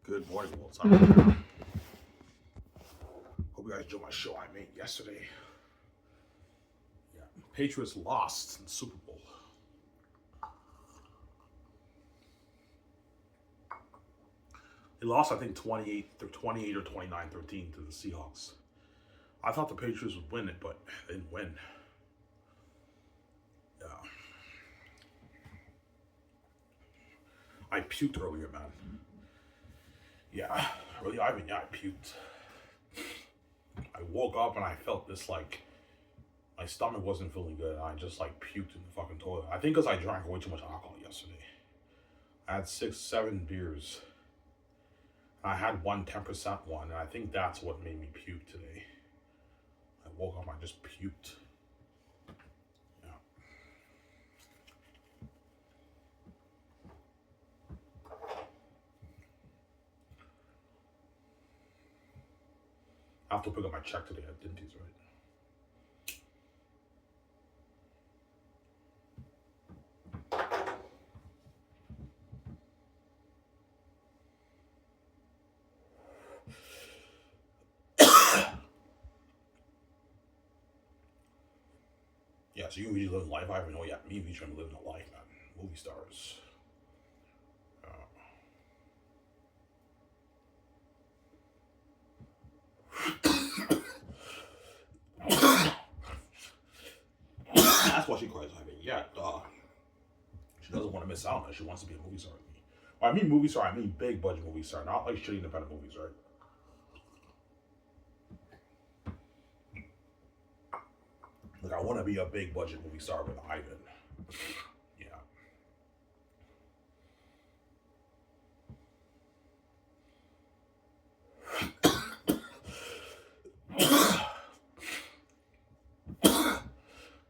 Good morning, what's up? Hope you guys enjoyed my show I made yesterday. Yeah, Patriots lost in the Super Bowl. They lost, I think, 28 or 29-13 to the Seahawks. I thought the Patriots would win it, but they didn't win. Yeah. I puked earlier, man. Yeah, really, I puked. I woke up and I felt this like my stomach wasn't feeling good. I just like puked in the fucking toilet. I think because I drank way too much alcohol yesterday. I had 6, 7 beers. I had 10% one, and I think that's what made me puke today. I woke up, I just puked. Yeah. I have to pick up my check today at Dinty's, right? Yeah, so you usually live life. I don't know yet. Me and you trying to live in a life, man. Movie stars. That's why she cries. I mean, yeah, duh. She doesn't want to miss out on it. She wants to be a movie star with me. When I mean movie star, I mean big budget movie star, not like shitty independent movies, right? Like, I want to be a big budget movie star with Ivan. Yeah.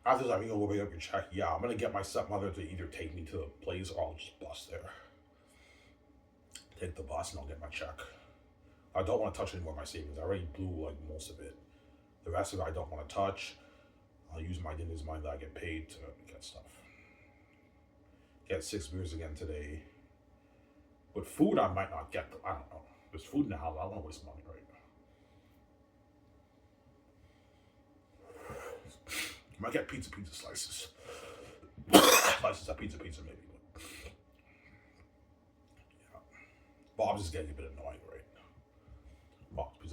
After this, I'm gonna go pick up your check. Yeah, I'm gonna get my stepmother to either take me to the place or I'll just bus there. Take the bus and I'll get my check. I don't want to touch any more of my savings. I already blew like most of it. The rest of it I don't want to touch. I'll use my dinner's money that I get paid to get stuff. Get 6 beers again today. But food I might not get. I don't know. There's food in the house. I don't want to waste money, right? I might get pizza slices. Slices of pizza maybe. But yeah. Bob's is getting a bit annoying, right?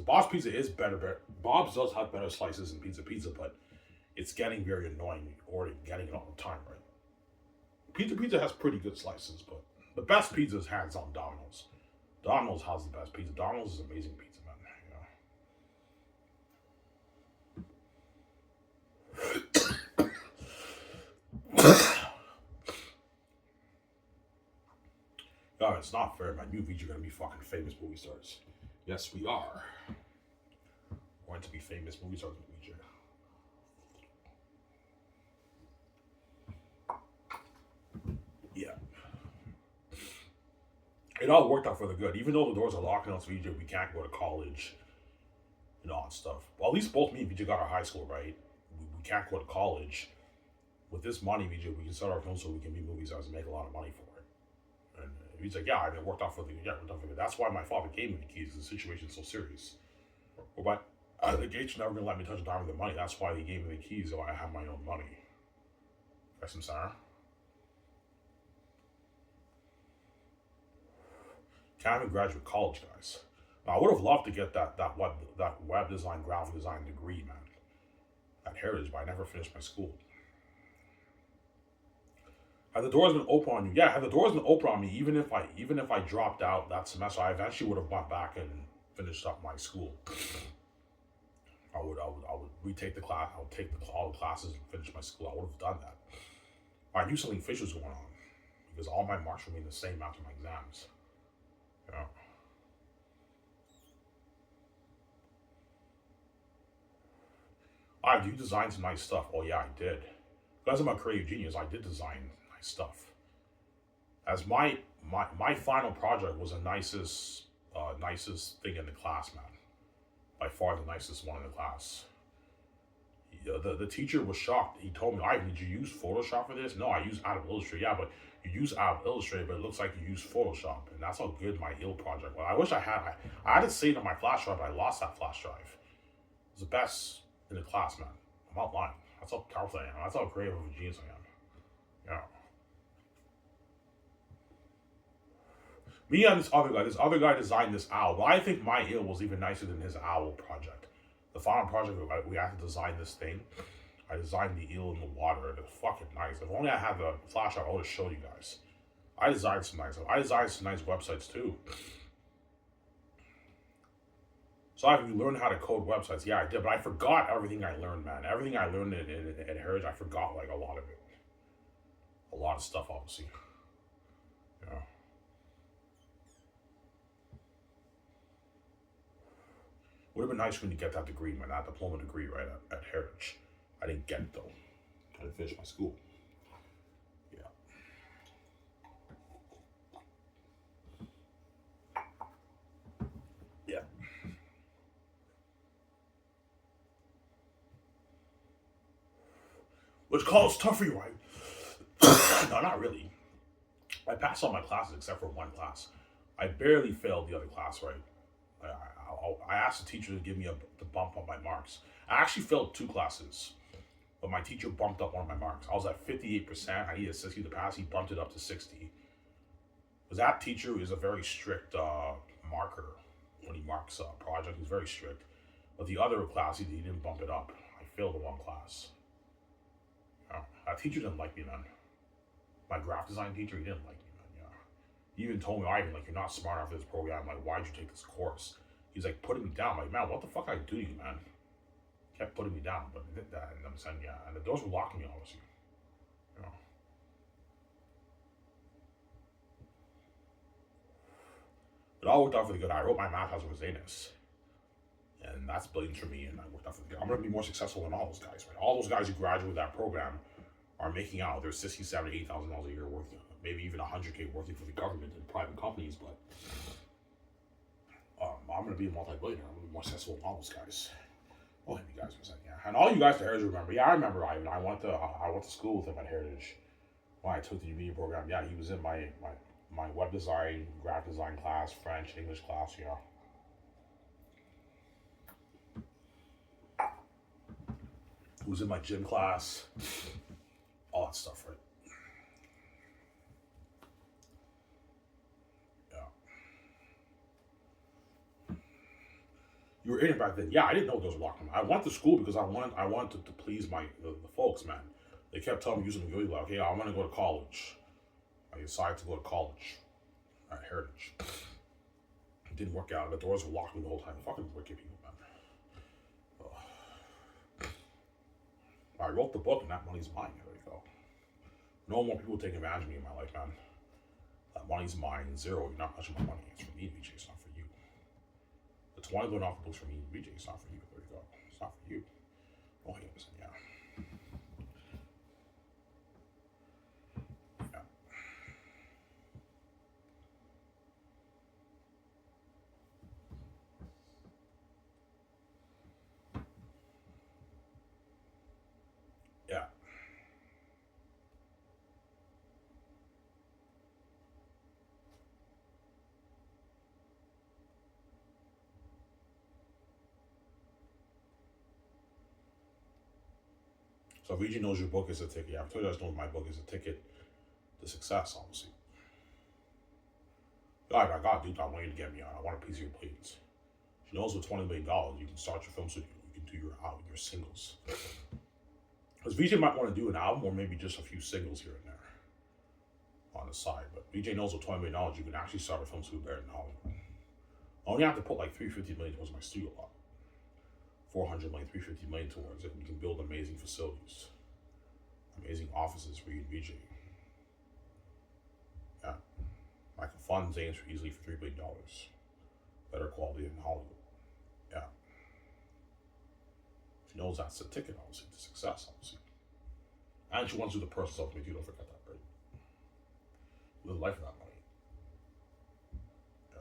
Bob's Pizza is better. Bob's does have better slices than Pizza, but it's getting very annoying already getting it all the time, right? Pizza has pretty good slices, but the best pizza is hands on Domino's. Domino's has the best pizza. Domino's is amazing pizza, man. God, it's not fair, man. You and VJ are gonna be fucking famous movie stars. Yes, we are. We're going to be famous movie stars with VJ. Yeah. It all worked out for the good. Even though the doors are locked on us, VJ, we can't go to college and all that stuff. Well, at least both me and VJ got our high school, right? We can't go to college. With this money, VJ, we can start our film so we can be movie stars and make a lot of money for it. And he's like, yeah, I mean, it worked out for the good. That's why my father gave me the keys. The situation's so serious. But the Gates never gonna let me touch a dime of the money. That's why he gave me the keys so I have my own money. That's some Sarah. Can't even graduate college, guys. Now, I would have loved to get that web design, graphic design degree, man, at Heritage, but I never finished my school. Had the doors been open on you, yeah, had the doors been open on me, even if I dropped out that semester, I eventually would have went back and finished up my school. I would retake the class. I would take all the classes and finish my school. I would have done that. I knew something fishy was going on because all my marks remained the same after my exams. Yeah. I do design some nice stuff. Oh yeah, I did. Because I'm a creative genius, I did design nice stuff. As my final project was the nicest thing in the class, man. By far the nicest one in the class. The teacher was shocked. He told me, "Ivan, did you use Photoshop for this?" No, I use Adobe Illustrator. Yeah, but you use Adobe Illustrator, but it looks like you use Photoshop, and that's how good my ill project was. I wish I had it saved on my flash drive, but I lost that flash drive. It was the best in the class, man. I'm not lying. That's how powerful I am. That's how creative of a genius I am. Yeah. Me and this other guy designed this owl. But I think my ill was even nicer than his owl project. The final project, we had to design this thing. I designed the eel in the water, and it's fucking nice. If only I had the flash drive, I would have showed you guys. I designed some nice websites too. So I you learn how to code websites. Yeah, I did, but I forgot everything I learned, man. Everything I learned in Heritage, I forgot like a lot of it. A lot of stuff, obviously. Yeah. Would have been nice when you get that degree, man, that diploma degree, right, at Heritage. I didn't get it, though. I didn't finish my school. Yeah. Yeah. Which college tough for you, right? No, not really. I passed all my classes except for one class. I barely failed the other class, right? I asked the teacher to give me the bump on my marks. I actually failed two classes, but my teacher bumped up one of my marks. I was at 58%. I needed 60 to pass. He bumped it up to 60. Because that teacher is a very strict marker when he marks a project. He's very strict. But the other class, he didn't bump it up. I failed the one class. That teacher didn't like me, man. My graph design teacher, he didn't like me, man. Yeah. He even told me, Ivan, like, you're not smart enough for this program. I'm like, why'd you take this course? He's like putting me down. I'm like, man, what the fuck I do to you, man? Kept putting me down, but I did that, and I'm saying, yeah, and the doors were locking me, obviously. You know. It all worked out for the good. I wrote my math as a Rosanus, and that's brilliant for me, and I worked out for the good. I'm gonna be more successful than all those guys, right? All those guys who graduated that program are making out. They're $60,000, $70,000, $80,000 a year working, maybe even $100K working for the government and private companies, but I'm gonna be a multi-billionaire. I'm gonna be more successful than all those guys. Oh, you guys were saying, yeah. And all you guys at Heritage remember. Yeah, I remember Ivan. I went to school with him at Heritage. When I took the media program, yeah, he was in my web design, graphic design class, French, English class, yeah. He was in my gym class. All that stuff, right? You were in it back then. Yeah, I didn't know those were locked. I went to school because I wanted to please the folks, man. They kept telling me using the like, okay, I want to go to college. I decided to go to college at Heritage. It didn't work out. The doors were locked me the whole time. Fucking wicked people, man. I wrote the book and that money's mine. There you go. No more people taking advantage of me in my life, man. That money's mine. Zero. You're not touching my money. It's for me, VJ. It's not for you. The 20 going off the books for me, VJ. It's not for you. There you go. It's not for you. Oh, yeah. Yeah. Yeah. Yeah. So VJ knows your book is a ticket. I've told you guys know my book is a ticket to success, obviously. God, I got dude, I want you to get me on. I want a piece of your plates. She knows with $20 million, you can start your film studio. You can do your album, your singles. Because VJ might want to do an album or maybe just a few singles here and there on the side. But VJ knows with $20 million, you can actually start a film studio better than Hollywood. I only have to put like $350 million towards my studio lot. $400 million, $350 million towards it. And you can build amazing facilities, amazing offices for you and VJ. Yeah. I can fund Zane's easily for $3 billion. Better quality than Hollywood. Yeah. She knows that's the ticket, obviously, to success, obviously. And she wants to do the personal stuff with me too, don't forget that, right? Live life for that money. Yeah.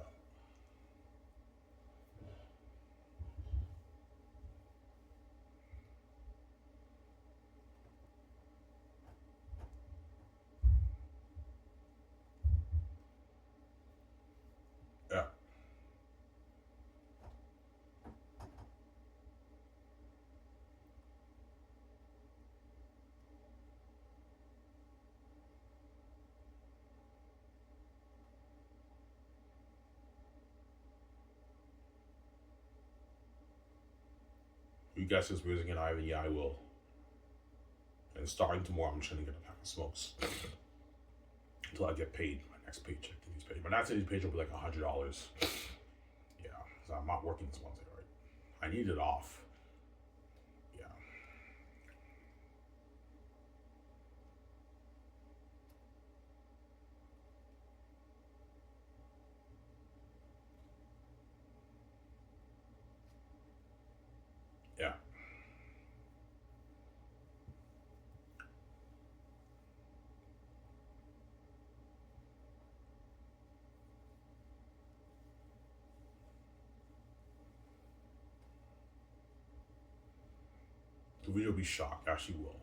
guess this music and Ivan, yeah, I will. And starting tomorrow, I'm just gonna get a pack of smokes until I get paid. My next paycheck, today's paycheck. My next today's paycheck will be like $100. Yeah, because I'm not working this Wednesday, right? I need it off. Yeah. Yeah. The video will be shocked. Actually, will.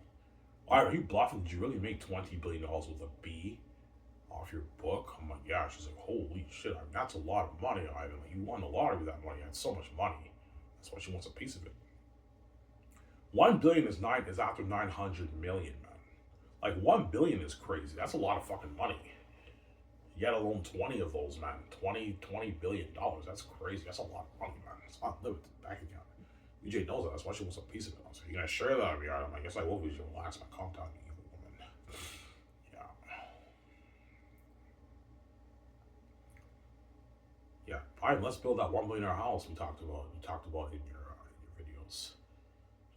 Why are you bluffing? Did you really make $20 billion with a B off your book? I'm like, yeah. She's like, holy shit. I mean, that's a lot of money, Ivan. Like, you won the lottery with that money. You had so much money. That's why she wants a piece of it. 1 billion is after 900 million, man. Like 1 billion is crazy. That's a lot of fucking money. Yet alone 20 of those, man. $20 billion. That's crazy. That's a lot of money, man. It's not limited bank account. BJ knows that. That's why she wants a piece of it. I was like, you're gonna share that with me? I guess I will, BJ. Relax my contact, you woman. Yeah. Yeah. All right, let's build that $1 billion house we talked about. You talked about in your videos.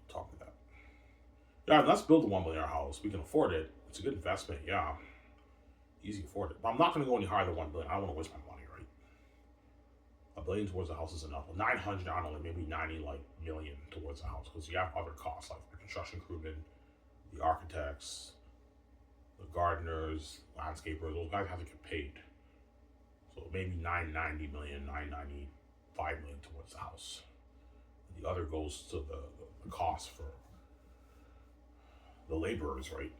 Talk to that. Yeah, let's build a $1 billion house. We can afford it. It's a good investment. Yeah. Easy to afford it. But I'm not going to go any higher than 1 billion. I don't want to waste my money, right? $1 billion towards the house is enough. 900, I don't know, maybe 90 million towards the house, because you have other costs like the construction crewmen, the architects, the gardeners, landscapers. Those guys have to get paid. So maybe 990 million, 995 million towards the house. And the other goes to the cost for the laborers, right?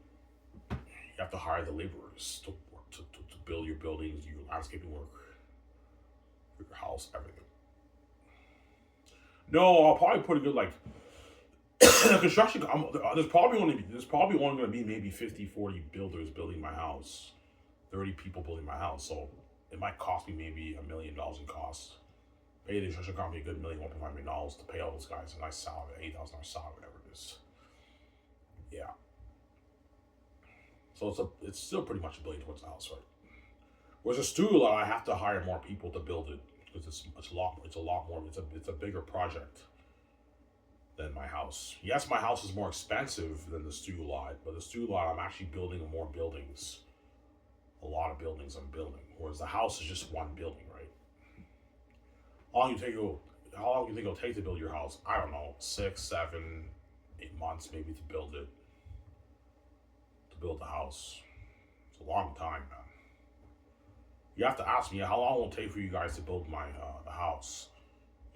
You have to hire the laborers to work to build your buildings, your landscaping work, for your house, everything. No, I'll probably put a good like construction. There's probably only going to be maybe 50, 40 builders building my house, 30 people building my house. So it might cost me maybe $1 million in costs. Pay the construction company a good $1.5 million to pay all those guys a nice salary, $8,000 salary, whatever it is. Yeah. So it's still pretty much $1 billion towards the house, right? Whereas a studio, I have to hire more people to build it because it's a lot more. It's a bigger project than my house. Yes, my house is more expensive than the studio lot, but the studio lot I'm actually building more buildings. A lot of buildings I'm building, whereas the house is just one building, right? How long do you think it'll take to build your house? I don't know, 6, 7, 8 months maybe to build it. To build the house, it's a long time, man. You have to ask me how long will it take for you guys to build my the house.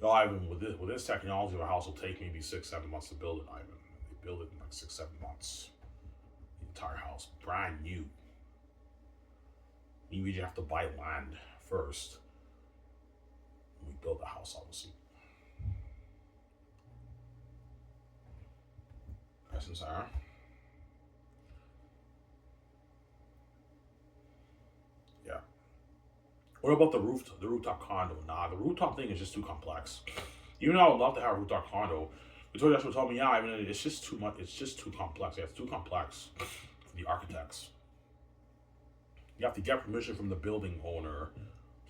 Ivan, with this technology, the house will take maybe 6, 7 months to build it, Ivan. They build it in like 6, 7 months. The entire house, brand new. You have to buy land first. We build the house, obviously. Nice and Sarah. Yeah. What about the rooftop condo? Nah, the rooftop thing is just too complex. Even though I would love to have a rooftop condo, Victoria just told me, yeah, I mean, it's just too much. It's just too complex. Yeah, it's too complex for the architects. You have to get permission from the building owner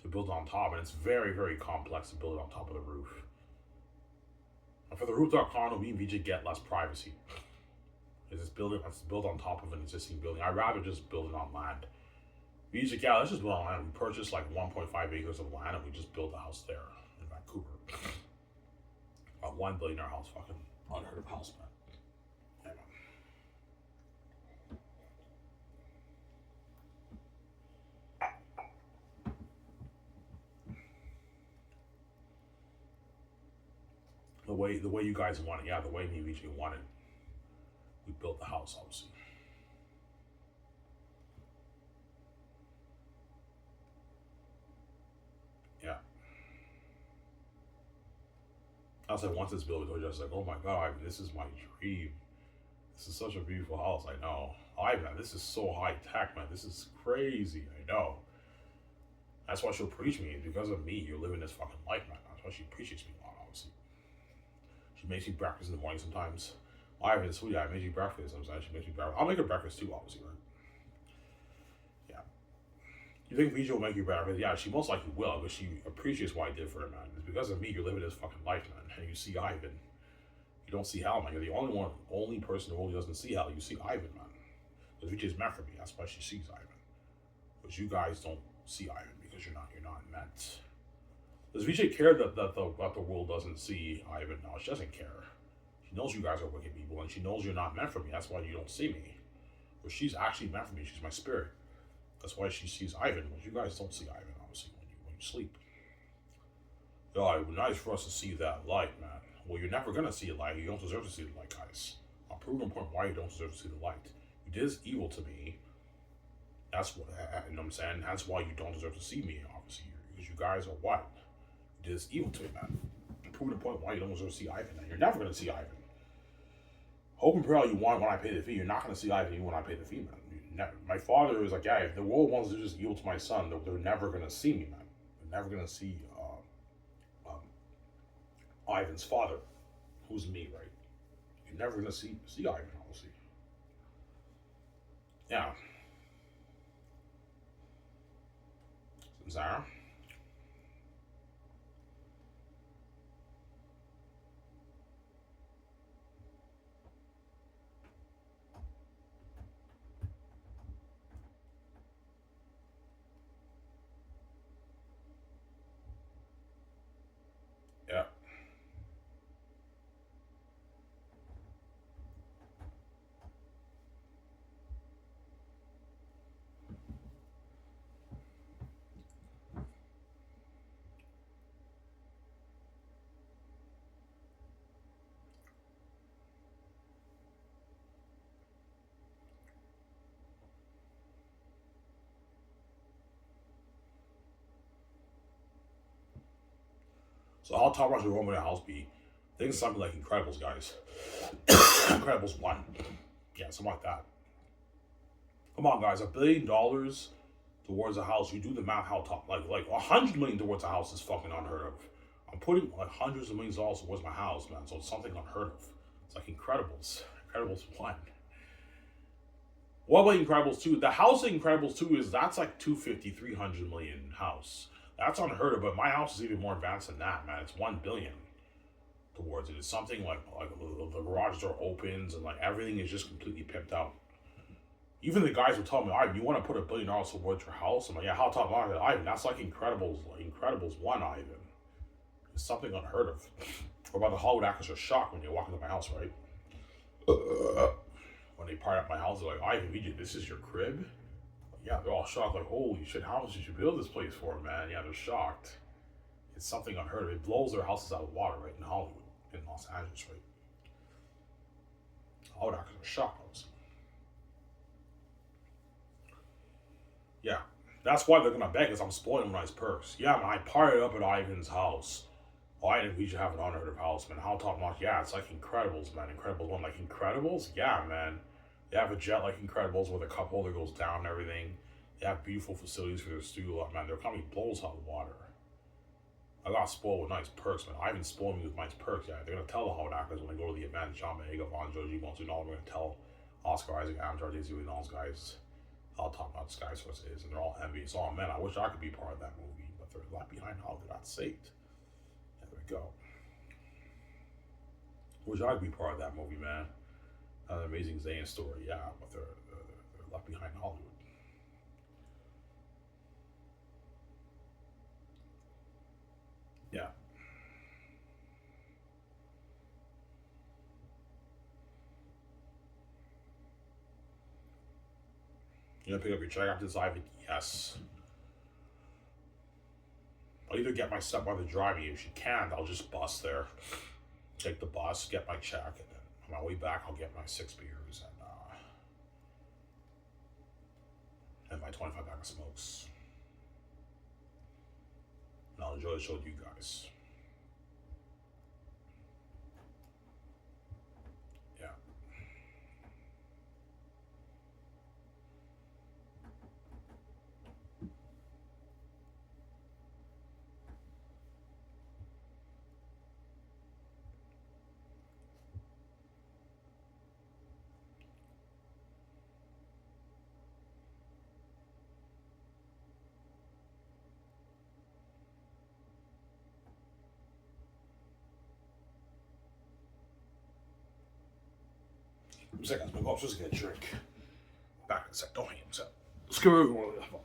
to build on top, and it's very, very complex to build on top of the roof. And for the rooftop condo, we just get less privacy. It's built on top of an existing building. I'd rather just build it on land. We usually, yeah, let's just build on land. We purchased like 1.5 acres of land and we just built a house there in Vancouver. A $1 billion house, fucking unheard of house, man. Yeah, man. The way you guys want it, yeah, the way me and VJ wanted. We built the house, obviously. Yeah. I was like, once it's built, I was just like, oh my god, this is my dream. This is such a beautiful house. I know. Man, this is so high tech, man. This is crazy. I know. That's why she'll preach me. Because of me, you're living this fucking life, man. That's why she preaches me a lot, obviously. She makes me breakfast in the morning sometimes. Ivan, sweetie, I made you breakfast. Sometimes she makes me breakfast. I'll make her breakfast too, obviously, right? Yeah. You think VJ will make you breakfast? Yeah, she most likely will, because she appreciates what I did for her, man. It's because of me you're living this fucking life, man. And you see Ivan. You don't see Hal, man. You're the only person who really doesn't see Hal. You see Ivan, man. Because VJ's meant for me. That's why she sees Ivan. Because you guys don't see Ivan because you're not meant. Does VJ care that the world doesn't see Ivan? No, she doesn't care. She knows you guys are wicked people, and she knows you're not meant for me. That's why you don't see me. But she's actually meant for me. She's my spirit. That's why she sees Ivan. But you guys don't see Ivan, obviously, when you sleep. Yo, it would be nice for us to see that light, man. Well, you're never gonna see a light. You don't deserve to see the light, guys. I'll prove a point why you don't deserve to see the light. You did this evil to me. That's what, you know what I'm saying? That's why you don't deserve to see me, obviously. Because you guys are what? You did this evil to me, man. I'm proving a point why you don't deserve to see Ivan. And you're never gonna see Ivan. Hope and pray all you want when I pay the fee. You're not gonna see Ivan even when I pay the fee, man. Never. My father is like, yeah, if the world wants to do this evil to my son, they're never gonna see me, man. They're never gonna see Ivan's father, who's me, right? You're never gonna see Ivan, obviously. Yeah. Zara. Yeah. So how top watch the Roman house be? I think it's something like Incredibles, guys. Incredibles 1. Yeah, something like that. Come on, guys. $1 billion towards a house. You do the math how top, like $100 million towards a house is fucking unheard of. I'm putting like hundreds of millions of dollars towards my house, man. So it's something unheard of. It's like Incredibles. Incredibles 1. What about Incredibles 2? The house in Incredibles 2 that's like 250, 300 million house. That's unheard of, but my house is even more advanced than that, man. It's 1 billion towards it. It's something like the garage door opens and like everything is just completely pimped out. Even the guys would tell me, Ivan, you want to put $1 billion towards your house? I'm like, yeah, how top on it? Ivan, that's like Incredibles 1, Ivan. It's something unheard of. What about the Hollywood actors are shocked when they walk into my house, right? When they part at my house, they're like, Ivan, this is your crib? Yeah, they're all shocked, like, holy shit, how much did you build this place for, man? Yeah, they're shocked. It's something unheard of. It blows their houses out of water, right, in Hollywood, in Los Angeles, right? Hollywood actors are shocked, obviously. Yeah, that's why they're gonna beg, because I'm spoiling nice perks. Yeah, man, I partied up at Ivan's house. Why did we should have an unheard of house, man? How top notch? Yeah, it's like Incredibles, man. Incredibles 1, like Incredibles? Yeah, man. They have a jet like Incredibles where the cup holder goes down and everything. They have beautiful facilities for their studio. Man, their company blows out of water. I got spoiled with nice perks, man. Ivan spoiled me with nice perks. Yeah, they're gonna tell the Hollywood actors when they go to the event. John Boyega, Von Joji, Monty, and all. They're gonna tell Oscar Isaac, Amjar, Daisy, and all those guys how top notch Sky Source is, and they're all envious. Oh man, I wish I could be part of that movie, but they're left behind. How they got saved. Yeah, there we go. Wish I could be part of that movie, man. An amazing Zayn story, yeah, but they're left behind in Hollywood. Yeah. You gonna pick up your check after this, Ivan? Yes. I'll either get my stepmother to drive me. If she can't, I'll just bus there. Take the bus, get my check, and then on my way back, I'll get my 6 beers and my 25 pack of smokes. And I'll enjoy the show with you guys. Yeah. I'm saying, I'm going to get a drink. Back in a sec. Don't hang him. Let's go over the phone.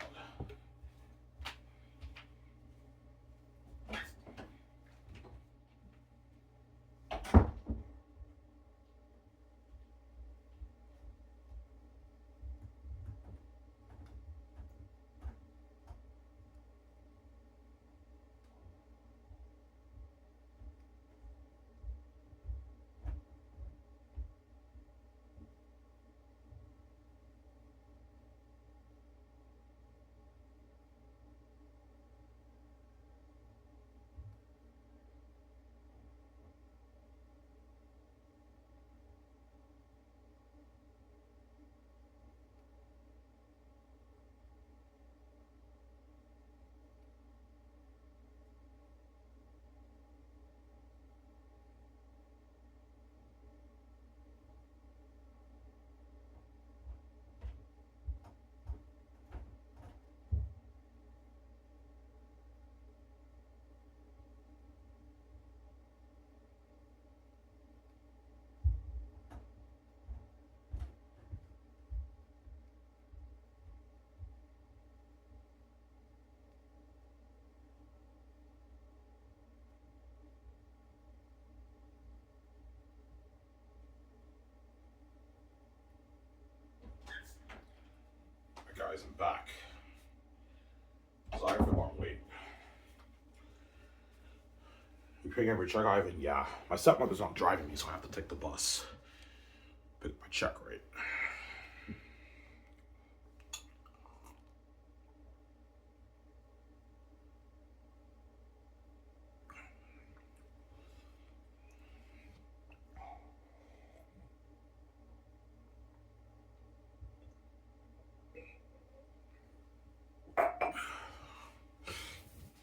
Guys, I'm back. Sorry for the long wait. You picking up your check, Ivan? Yeah. My stepmother's not driving me, so I have to take the bus. Pick my check rate.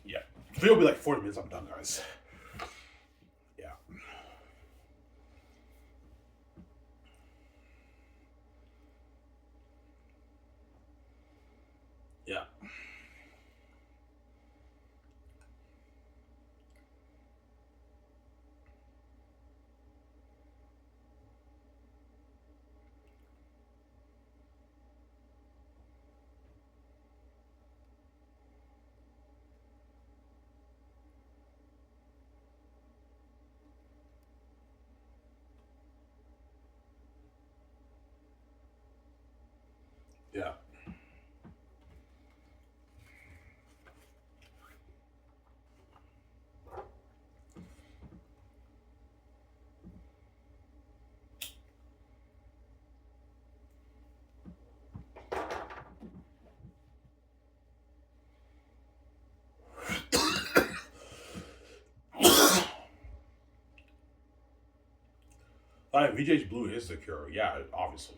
Yeah. The video will be like 40 minutes. I'm done, guys. Yeah. Yeah. Yeah. VJ's blue is the cure. Yeah, obviously.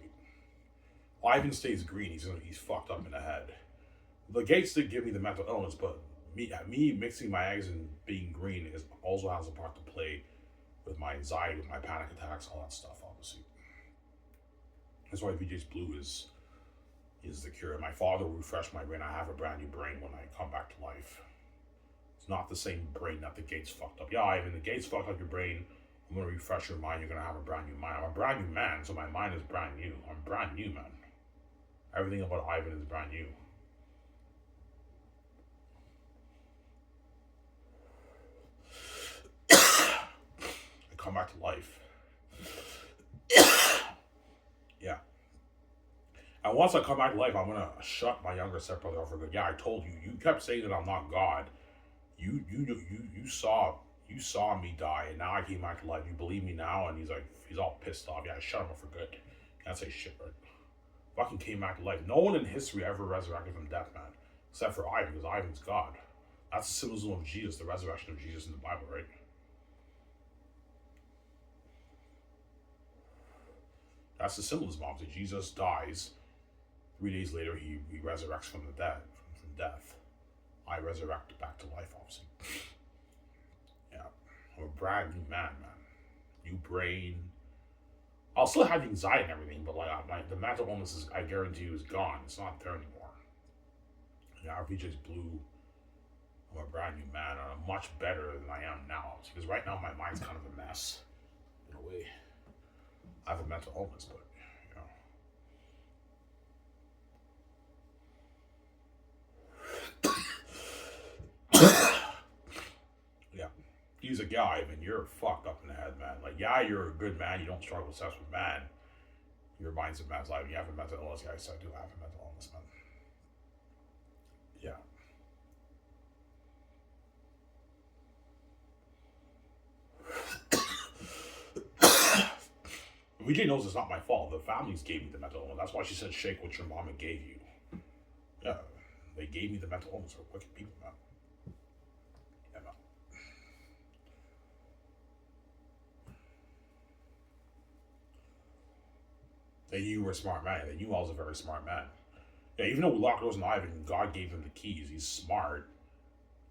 Ivan stays green. He's fucked up in the head. The Gates did give me the mental illness, but me mixing my eggs and being green is also has a part to play with my anxiety, with my panic attacks, all that stuff. Obviously, that's why VJ's blue is the cure. My father refreshed my brain. I have a brand new brain when I come back to life. It's not the same brain that the Gates fucked up. Yeah, Ivan, the Gates fucked up your brain. I'm gonna refresh your mind. You're gonna have a brand new mind. I'm a brand new man, so my mind is brand new. I'm brand new, man. Everything about Ivan is brand new. I come back to life. Yeah. And once I come back to life, I'm gonna shut my younger stepbrother off for good. Yeah, I told you. You kept saying that I'm not God. You saw me die, and now I came back to life. You believe me now? And he's all pissed off. Yeah, I shut him up for good. Can't say shit, right? Fucking came back to life. No one in history ever resurrected from death, man, except for Ivan, because Ivan's God. That's the symbolism of Jesus, the resurrection of Jesus in the Bible, right? That's the symbolism. Obviously, Jesus dies. 3 days later, he resurrects from the dead, from death. I resurrect back to life, obviously. Yeah, I'm a brand new man. New brain. I'll still have anxiety and everything, but the mental illness is, I guarantee you, is gone. It's not there anymore. Yeah, RPJ's blue. I'm a brand new man, and I'm much better than I am now. Because right now my mind's kind of a mess, in a way. I have a mental illness, but He's like, yeah, Ivan, you're fucked up in the head, man. Like, yeah, you're a good man. You don't struggle with sex with man. Your mind's a man's life. You have a mental illness. Yeah, I do have a mental illness, man. Yeah. VJ knows it's not my fault. The families gave me the mental illness. That's why she said, shake what your mama gave you. Yeah. They gave me the mental illness. They're wicked people, man. Yeah, man. They knew you were a smart man. They knew I was a very smart man. Yeah, even though we locked doors on Ivan, God gave him the keys. He's smart.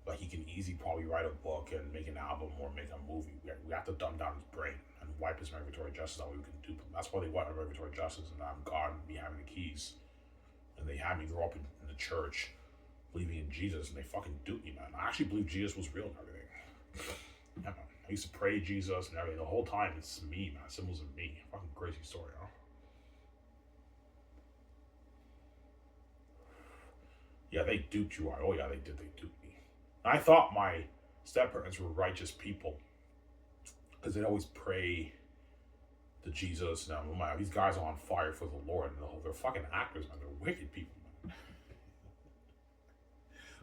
But he can easily probably write a book and make an album or make a movie. We have to dumb down his brain and wipe his regulatory justice that way we can dupe him. That's why they want regulatory justice, and I'm God and me having the keys. And they had me grow up in the church, believing in Jesus, and they fucking duped me, man. I actually believe Jesus was real and everything. Yeah, man. I used to pray to Jesus and everything. The whole time, it's me, man. Symbols of me. Fucking crazy story, huh? Yeah, they duped you. Oh, yeah, they did. They duped me. And I thought my step-parents were righteous people because they'd always pray to Jesus. Now, these guys are on fire for the Lord. And they're fucking actors, man. They're wicked people, man.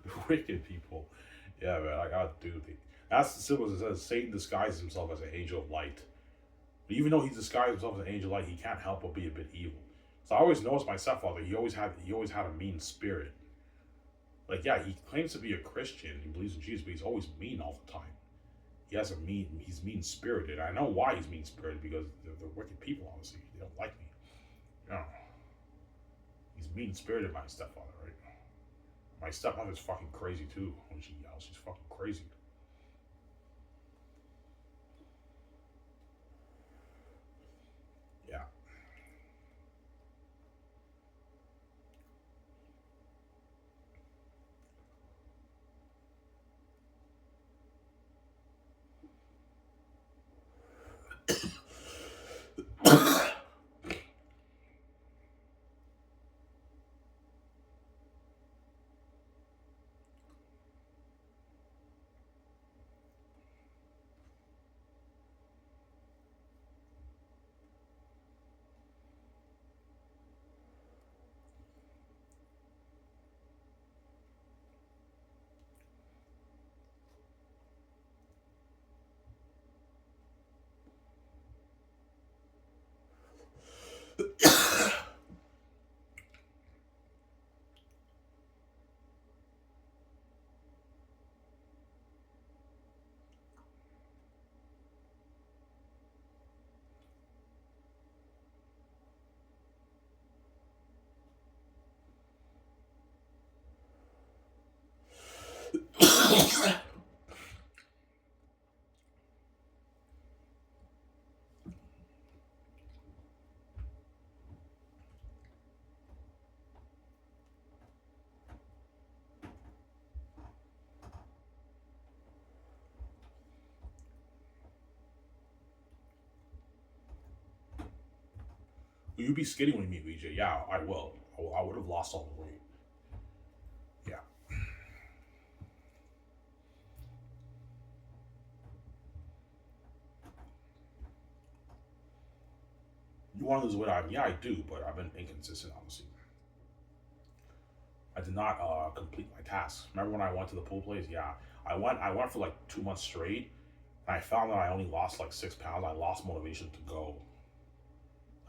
They're wicked people. Yeah, man, I gotta do the. That's the symbol that says Satan disguises himself as an angel of light. But even though he disguised himself as an angel of light, he can't help but be a bit evil. So I always noticed my stepfather. He always had a mean spirit. Like, yeah, he claims to be a Christian. He believes in Jesus, but he's always mean all the time. He's mean spirited. I know why he's mean spirited, because they're wicked people, honestly. They don't like me. You know. He's mean spirited, my stepfather, right? My stepmother's fucking crazy too. When she yells, she's fucking crazy. Yeah. Will you be skinny when you meet VJ? Yeah, I will. I would have lost all the weight. Yeah. You want to lose weight? Yeah, I do, but I've been inconsistent, honestly. I did not complete my tasks. Remember when I went to the pool place? Yeah, I went for like 2 months straight, and I found that I only lost like 6 pounds. I lost motivation to go.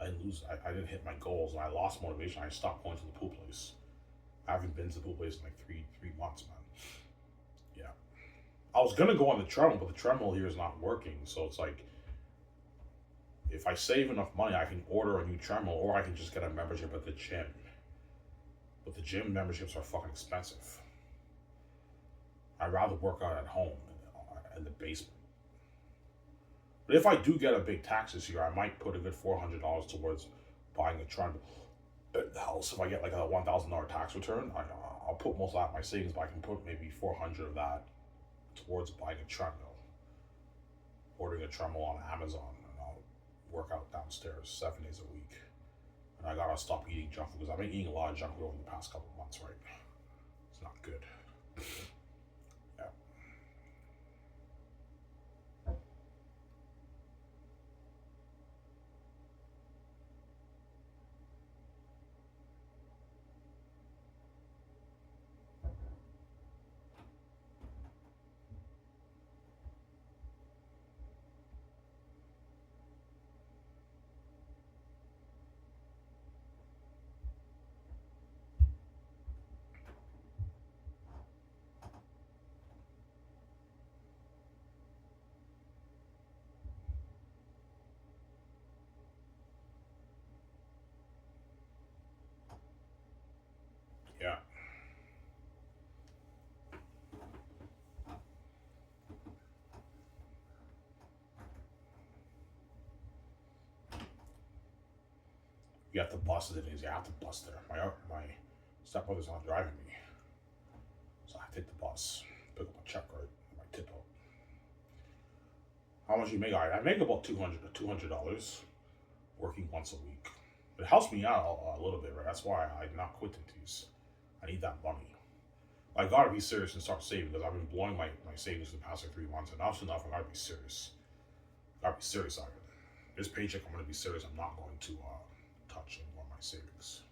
I didn't hit my goals, and I lost motivation. I stopped going to the pool place. I haven't been to the pool place in like three months, man. Yeah, I was gonna go on the treadmill, but the treadmill here is not working. So it's like, if I save enough money, I can order a new treadmill, or I can just get a membership at the gym. But the gym memberships are fucking expensive. I'd rather work out at home in the basement. But if I do get a big tax this year, I might put a good $400 towards buying a treadmill at the house. If I get like a $1,000 tax return, I'll put most of that in my savings, but I can put maybe 400 of that towards buying a treadmill, ordering a treadmill on Amazon, and I'll work out downstairs 7 days a week. And I gotta stop eating junk food, because I've been eating a lot of junk food over the past couple of months, right? It's not good. Yeah. Yeah. You have to bust it. You have to bust there. My stepbrother's not driving me, so I take the bus, pick up a check right, my tip out. How much you make? I make about $200 working once a week. It helps me out a little bit, right? That's why I'm not quitting these. I need that money. I gotta be serious and start saving because I've been blowing my savings the past like 3 months, and enough's enough. I gotta be serious. Gotta be serious, Ivan. This paycheck, I'm gonna be serious. I'm not going to touch any more of my savings.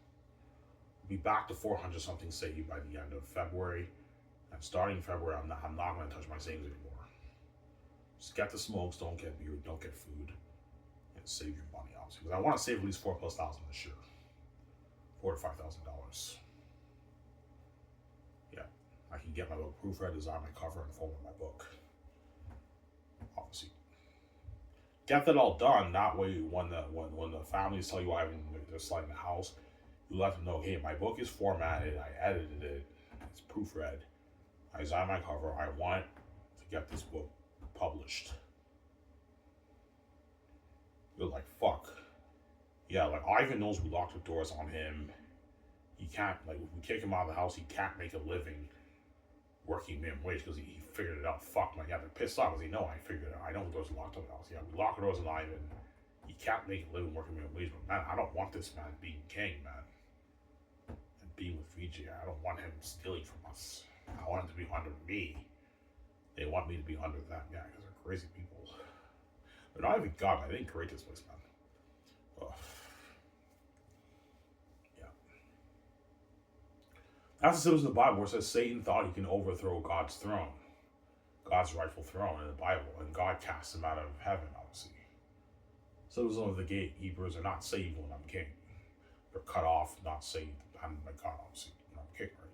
I'll be back to 400 something saved by the end of February, and starting February, I'm not gonna touch my savings anymore. Just get the smokes, don't get beer, don't get food, and save your money, obviously. Because I want to save at least $4,000+ this year, $4,000 to $5,000. Yeah, I can get my book proofread, design my cover, and forward my book. Obviously, get that all done. That way, when the families tell you they're selling the house, you let them know, hey, my book is formatted, I edited it, it's proofread, I designed my cover. I want to get this book published. You're like, fuck. Yeah, like Ivan knows we locked the doors on him. He can't, like, if we kick him out of the house, he can't make a living working minimum wage because he figured it out. Fuck, like, yeah, they're pissed off because they know I figured it out. I know the doors are locked on the house. Yeah, we lock the doors on Ivan. He can't make a living working minimum wage, but man, I don't want this man being king, man. And being with Fiji, I don't want him stealing from us. I want him to be under me. They want me to be under them, yeah, because they're crazy people. They're not even God, man. They didn't create this place, man. Ugh. Yeah. That's the symbols in the Bible where it says Satan thought he can overthrow God's throne, God's rightful throne in the Bible, and God cast him out of heaven, obviously. Symbols of the gatekeepers are not saved when I'm king. They're cut off, not saved, and by God, obviously, when I'm king, right?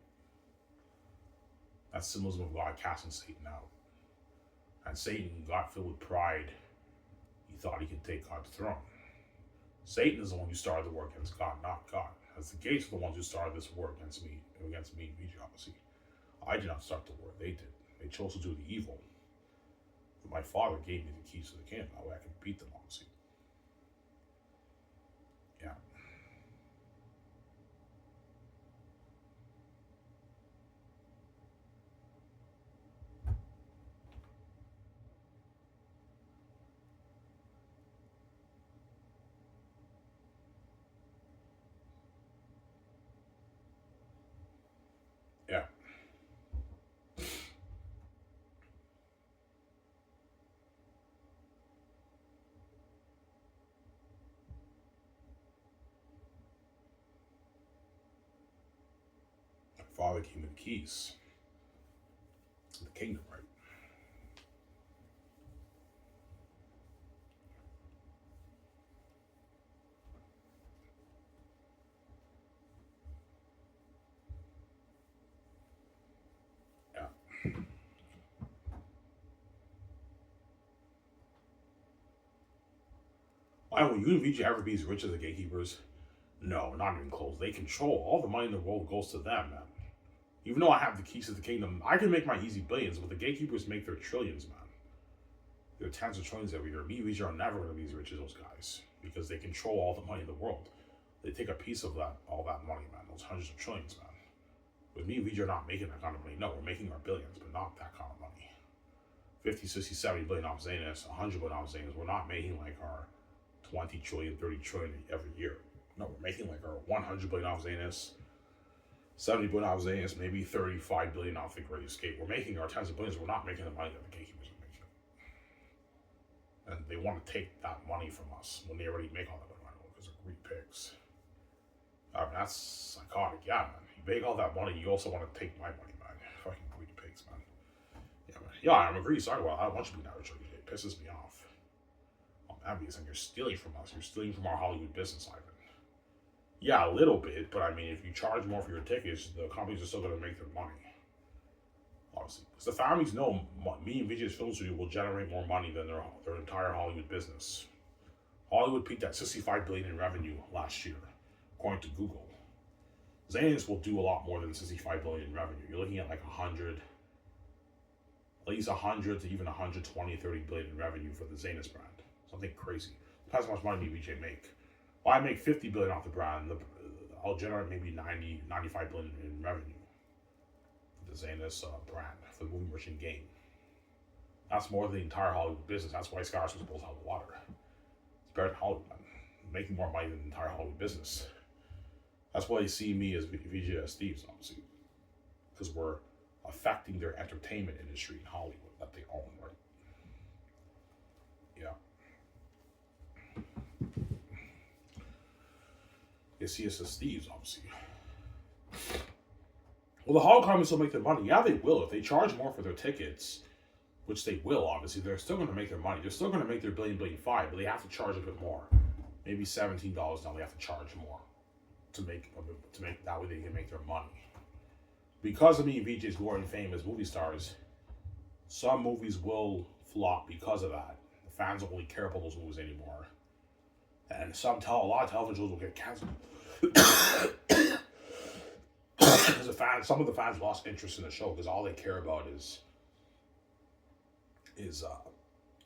That's symbolism of God casting Satan out. And Satan got filled with pride. He thought he could take God's throne. Satan is the one who started the war against God, not God. As the gates are the ones who started this war against me and Fiji, obviously. I did not start the war, they did. They chose to do the evil. But my father gave me the keys to the kingdom. That way I could beat them, obviously. Yeah. Yeah. My father gave me the keys to the kingdom, right? Yeah. Why will you and Fiji ever be as rich as the gatekeepers? No, not even close. They control all the money in the world goes to them, man. Even though I have the keys to the kingdom, I can make my easy billions, but the gatekeepers make their trillions, man. They're tens of trillions every year. Me and Vijay are never going to be as rich as those guys because they control all the money in the world. They take a piece of that, all that money, man. Those hundreds of trillions, man. With me and Vijay are not making that kind of money. No, we're making our billions, but not that kind of money. 50, 60, 70 billion off Zanis, 100 billion off Zanis. We're not making like our 20 trillion, 30 trillion every year. No, we're making like our 100 billion off Zanis, 70 billion off Zanis, maybe 35 billion off the Great Escape. We're making our tens of billions. We're not making the money that the gatekeepers are making. And they want to take that money from us when they already make all that money because they're greedy pigs. I mean, that's psychotic. Yeah, man. You make all that money, you also want to take my money, man. Fucking greedy pigs, man. Yeah, man. Yeah, I'm agree. Sorry, well, I want you to be an average. It pisses me off. I'm envious, and you're stealing from us. You're stealing from our Hollywood business, Ivan. Yeah, a little bit, but I mean, if you charge more for your tickets, the companies are still going to make their money. Obviously, because the families know me and Vijay's Film Studio will generate more money than their entire Hollywood business. Hollywood peaked at $65 billion in revenue last year, according to Google. Zanus will do a lot more than 65 billion in revenue. You're looking at like at least 100 to even 120, 30 billion in revenue for the Zanus brand. Something crazy. Depends how much money VJ make. Well, I make 50 billion off the brand. I'll generate maybe 90, 95 billion in revenue for the Zanus brand for the movie merchant game. That's more than the entire Hollywood business. That's why Skywars pulls out the water. It's better than Hollywood, man. Making more money than the entire Hollywood business. That's why you see me as VJ as Steve's, obviously. Because we're affecting their entertainment industry in Hollywood that they own, right? Yeah. You see us as Steve's, obviously. Well, the Hollywood will still make their money. Yeah, they will. If they charge more for their tickets, which they will, obviously, they're still going to make their money. They're still going to make their billion, but they have to charge a bit more. Maybe $17 now. They have to charge more to make that way they can make their money. Because of me and VJ's glory and fame as movie stars, some movies will flop because of that. The fans don't really care about those movies anymore, and a lot of television shows will get canceled. Because some of the fans lost interest in the show because all they care about is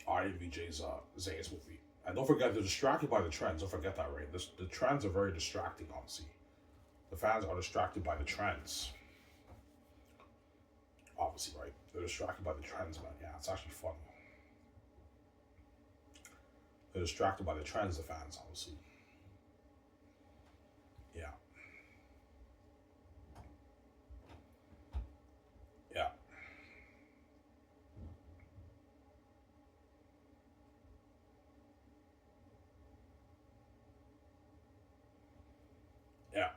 Ari and VJ's Zanus movie. And don't forget, they're distracted by the trends. Don't forget that, right? The trends are very distracting, honestly. The fans are distracted by the trends. Obviously, right? They're distracted by the trends, man. Yeah, it's actually funny. They're distracted by the trends, the fans, obviously. Yeah. Yeah. Yeah.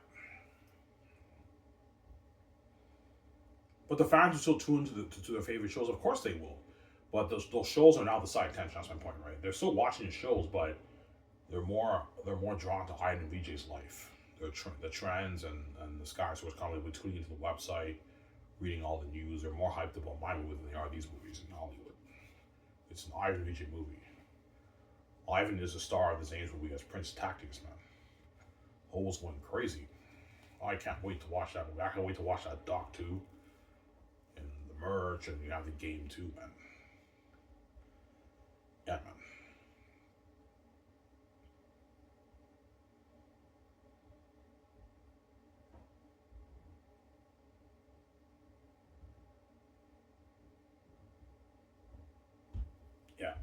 But the fans are still tuned to their favorite shows. Of course they will. But those shows are now the side attention. That's my point, right? They're still watching the shows, but they're more drawn to Ivan and VJ's life. The trends and the Sky Source comedy, we're tuning into the website, reading all the news. They're more hyped about my movie than they are these movies in Hollywood. It's an Ivan VJ movie. Ivan is the star of the Zanus movie as Prince Tactics, man. Hole's going crazy. I can't wait to watch that movie. I can't wait to watch that doc too. And the merch, and you have the game too, man. Yeah, man. Yeah.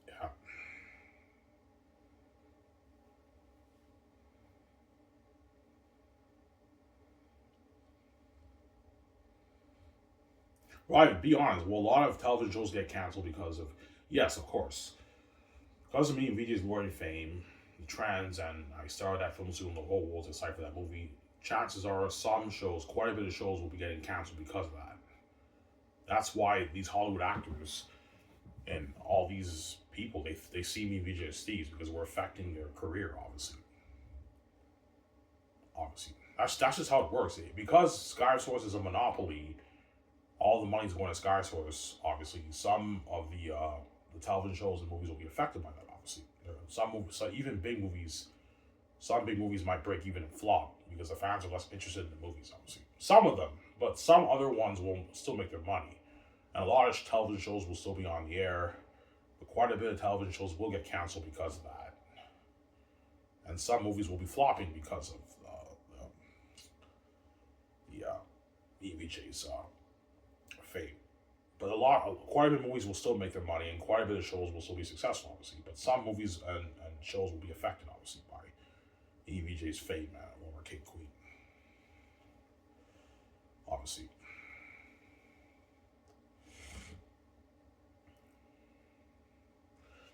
Yeah. Right, be honest. Well, a lot of television shows get canceled because of, yes, of course. Because of me and VJ's glory and fame, the trends, and I started that film soon, the whole world's excited for that movie. Chances are some shows, quite a bit of shows, will be getting canceled because of that. That's why these Hollywood actors and all these people, they see me and VJ as thieves because we're affecting their career, obviously. Obviously. That's just how it works. Because Sky Source is a monopoly, all the money's going to Sky Source. Obviously, some of the television shows and movies will be affected by that. Obviously, some movies, so even big movies, some big movies might break even and flop because the fans are less interested in the movies. Obviously, some of them, but some other ones will still make their money, and a lot of television shows will still be on the air. But quite a bit of television shows will get canceled because of that. and some movies will be flopping because of the EVJ's fate. But quite a bit of movies will still make their money, and quite a bit of shows will still be successful, obviously. But some movies and shows will be affected, obviously, by EVJ's fate, man, over King Queen. Obviously.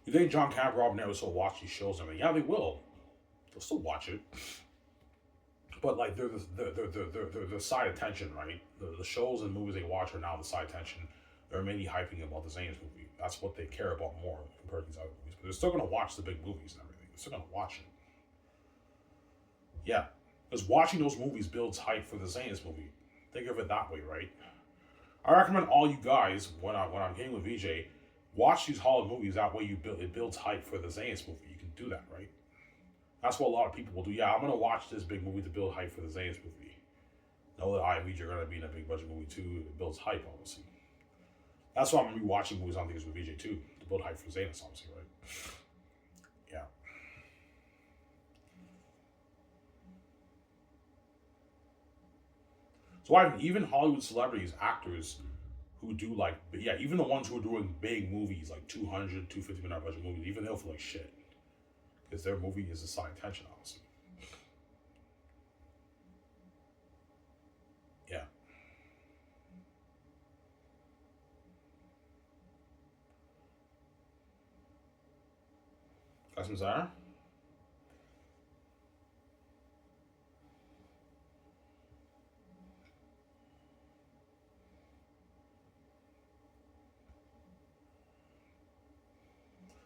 You think John Camp, Rob Never will watch these shows? I mean, yeah, they will. They'll still watch it. But like they're the side attention, right? The shows and movies they watch are now the side attention. They're mainly hyping about the Zayn's movie. That's what they care about more compared to these other movies. But they're still gonna watch the big movies and everything. They're still gonna watch it. Yeah. Because watching those movies builds hype for the Zayn's movie. Think of it that way, right? I recommend all you guys, when I'm getting with VJ, watch these Hollywood movies. That way it builds hype for the Zayn's movie. You can do that, right? That's what a lot of people will do. Yeah, I'm gonna watch this big movie to build hype for the Zayn's movie. Know that I and VJ are gonna be in a big budget movie too. It builds hype, obviously. That's why I'm gonna be watching movies on things with VJ too, to build hype for Zayn's, obviously, right? Yeah. So even Hollywood celebrities, actors who do like, yeah, even the ones who are doing big movies, like 200, $250 million budget movies, even they'll feel like shit. Because their movie is a side attention, obviously. Yeah. Got some Zara?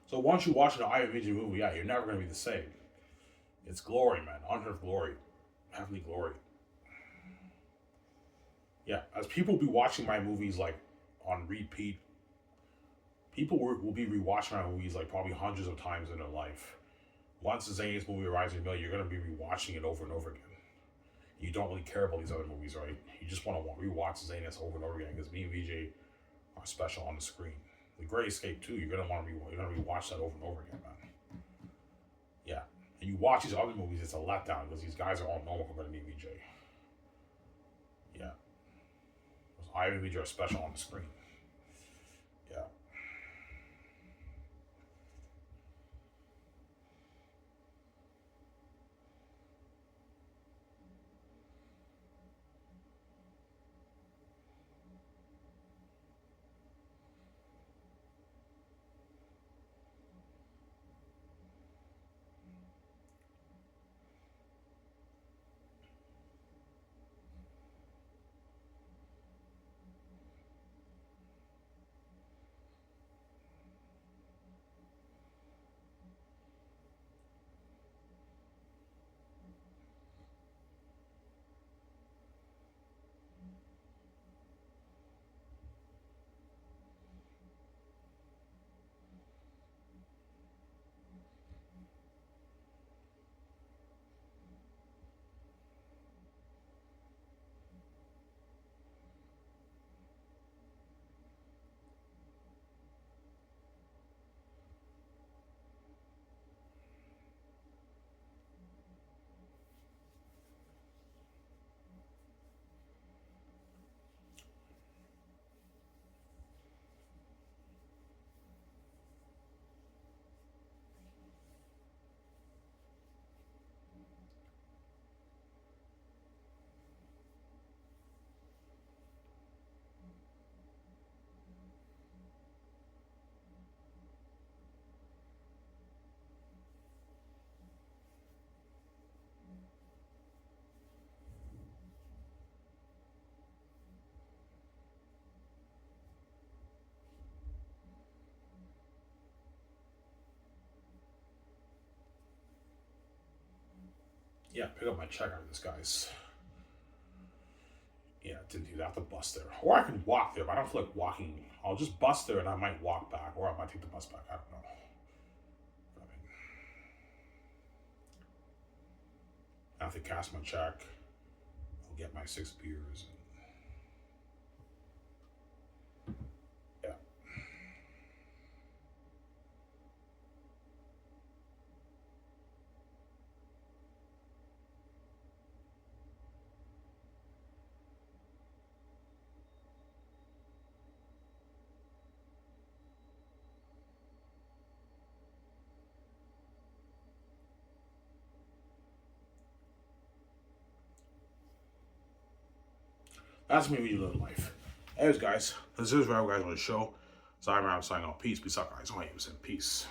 So once you watch an IMDb movie, yeah, you're never gonna be the same. It's glory, man. Unheard glory. Heavenly glory. Yeah, as people be watching my movies like on repeat, people will be rewatching my movies like probably hundreds of times in their life. Once the Zayn's movie Rising a Million, you're gonna be rewatching it over and over again. You don't really care about these other movies, right? You just want to rewatch Zayn's over and over again because me and VJ are special on the screen. The Great Escape too. You're gonna rewatch that over and over again, man. Yeah, and you watch these other movies, it's a letdown because these guys are all normal compared to me and VJ. Yeah, I and VJ are special on the screen. Yeah. Yeah, pick up my check out of this guy's. Yeah, didn't do that. I have to bus there. Or I can walk there, but I don't feel like walking. I'll just bus there and I might walk back, or I might take the bus back. I don't know. I mean, I have to cash my check. I'll get my 6 beers. And, yeah. That's me when you live life. Anyways, guys, this is Rob, guys, on the show. So I'm signing off. Peace. Peace out, guys. I'm peace.